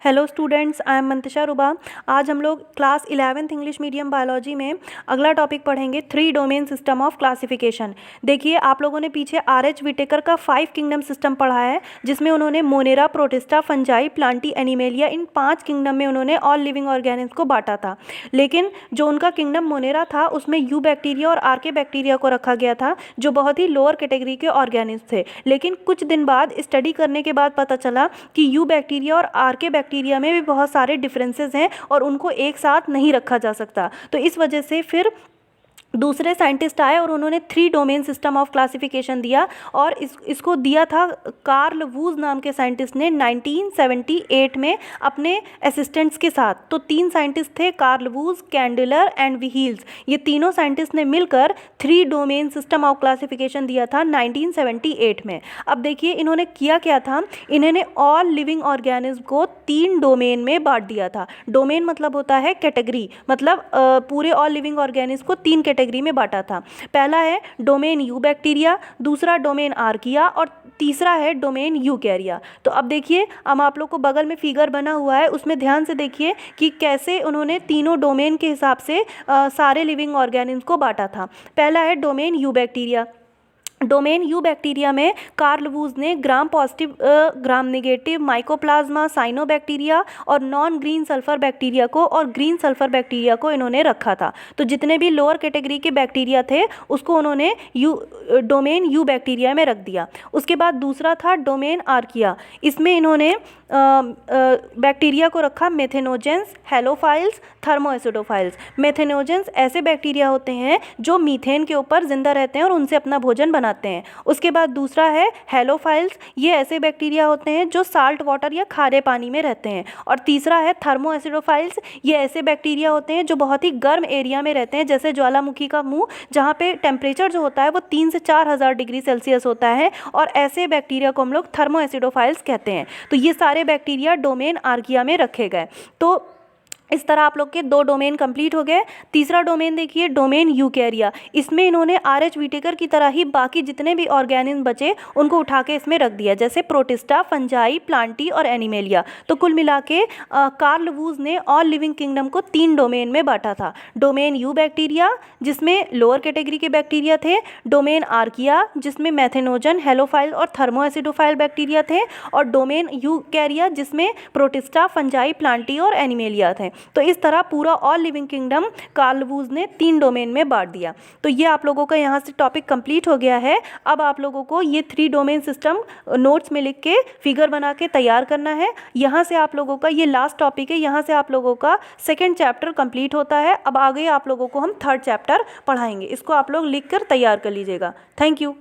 Hello students, I am Mantisha रुबा। आज हम लोग class 11th English medium biology में अगला टॉपिक पढ़ेंगे, 3 डोमेन सिस्टम ऑफ क्लासिफिकेशन। देखिए, आप लोगों ने पीछे आर.एच. विटेकर का 5 किंगडम सिस्टम पढ़ा है, जिसमें उन्होंने Monera, Protista, fungi, Plantae, Animalia, इन 5 किंगडम में उन्होंने ऑल लिविंग ऑर्गेनिज्म को बांटा था। लेकिन जो उनका किंगडम मोनेरा था, उसमें यू बैक्टीरिया और आर्के बैक्टीरिया को रखा गया था, जो बहुत ही लोअर कैटेगरी के ऑर्गेनिज्म थे। लेकिन कुछ दिन बाद स्टडी करने के बाद पता चला कि यू बैक्टीरिया और आर्के बैक्टीरिया में भी बहुत सारे डिफरेंसेस हैं और उनको एक साथ नहीं रखा जा सकता। तो इस वजह से फिर दूसरे साइंटिस्ट आए और उन्होंने 3 डोमेन सिस्टम ऑफ क्लासिफिकेशन दिया, और इसको दिया था कार्ल वूज नाम के साइंटिस्ट ने 1978 में अपने असिस्टेंट्स के साथ। तो 3 साइंटिस्ट थे, कार्ल वूज, कैंडलर एंड व्हील्स। ये तीनों साइंटिस्ट ने मिलकर 3 डोमेन सिस्टम ऑफ क्लासिफिकेशन दिया था 1978 में। अब देखिए, इन्होंने किया क्या था, इन्होंने ऑल लिविंग ऑर्गेनिज्म को 3 डोमेन में बांट दिया था। डोमेन मतलब होता है कैटेगरी, मतलब पूरे ऑल लिविंग ऑर्गेनिज्म को 3 कैटेगरी में बांटा था। पहला है डोमेन यू बैक्टीरिया, दूसरा डोमेन आर्किया और तीसरा है डोमेन यूकैरिया। तो अब देखिए, हम आप लोग को बगल में फिगर बना हुआ है, उसमें ध्यान से देखिए कि कैसे उन्होंने तीनों डोमेन के हिसाब से सारे लिविंग ऑर्गेनिज्म को बांटा था। पहला है domain you bacteria. Domain you bacteria में कार्ल वूज ने gram positive, gram negative, mycoplasma, cyanobacteria और नॉन ग्रीन सल्फर बैक्टीरिया को और ग्रीन सल्फर बैक्टीरिया को इन्होंने रखा था। तो जितने भी लोअर कैटेगरी के बैक्टीरिया थे, उसको उन्होंने डोमेन यू बैक्टीरिया में रख दिया। उसके बाद दूसरा था डोमेन आर्किया। इसमें इन्होंने बैक्टीरिया को रखा मेथेनोजेंस, हेलोफाइल्स, थर्मोएसिडोफाइल्स। मेथेनोजेंस ऐसे बैक्टीरिया होते हैं जो मीथेन के ऊपर जिंदा रहते हैं और उनसे अपना भोजन बनाते हैं। उसके बाद दूसरा है हेलोफाइल्स। ये ऐसे बैक्टीरिया होते हैं जो साल्ट वाटर या खारे पानी में रहते हैं। और तीसरा है थर्मोएसिडोफाइल्स। ये ऐसे बैक्टीरिया होते हैं जो बहुत ही गर्म एरिया में रहते हैं, जैसे ज्वालामुखी का मुंह, जहाँ पे टेम्परेचर जो होता है वो 3 से 4,000 डिग्री सेल्सियस होता है, और ऐसे बैक्टीरिया को हम लोग थर्मोएसिडोफाइल्स कहते हैं। तो ये सारे बैक्टीरिया डोमेन आर्किया में रखे गए। तो इस तरह आप लोग के 2 डोमेन कंप्लीट हो गए। तीसरा डोमेन देखिए, डोमेन यूकैरिया। इसमें इन्होंने आर.एच. विटेकर की तरह ही बाकी जितने भी ऑर्गेनिज्म बचे उनको उठा के इसमें रख दिया, जैसे प्रोटिस्टा, फंजाई, प्लांटी और एनिमेलिया। तो कुल मिला के कार्ल वूज ने ऑल लिविंग किंगडम को 3 डोमेन में बांटा था। डोमेन यू बैक्टीरिया, जिसमें लोअर कैटेगरी के बैक्टीरिया थे, डोमेन आर्किया, जिसमें मैथेनोजन, हेलोफाइल और थर्मोएसिडोफाइल बैक्टीरिया थे, और डोमेन यूकैरिया, जिसमें प्रोटिस्टा, फंजाई, प्लांटी और एनिमेलिया थे। तो इस तरह पूरा all living kingdom Carl Woese ने 3 डोमेन में बांट दिया। तो ये आप लोगों का यहाँ से टॉपिक कंप्लीट हो गया है। अब आप लोगों को ये 3 डोमेन सिस्टम नोट्स में लिख के फिगर बना के तैयार करना है। यहाँ से आप लोगों का ये लास्ट टॉपिक है, यहाँ से आप लोगों का 2nd चैप्टर कंप्लीट होता है। अब आगे आप लोगों को हम 3rd चैप्टर पढ़ाएंगे। इसको आप लोग लिख कर तैयार कर लीजिएगा। Thank you.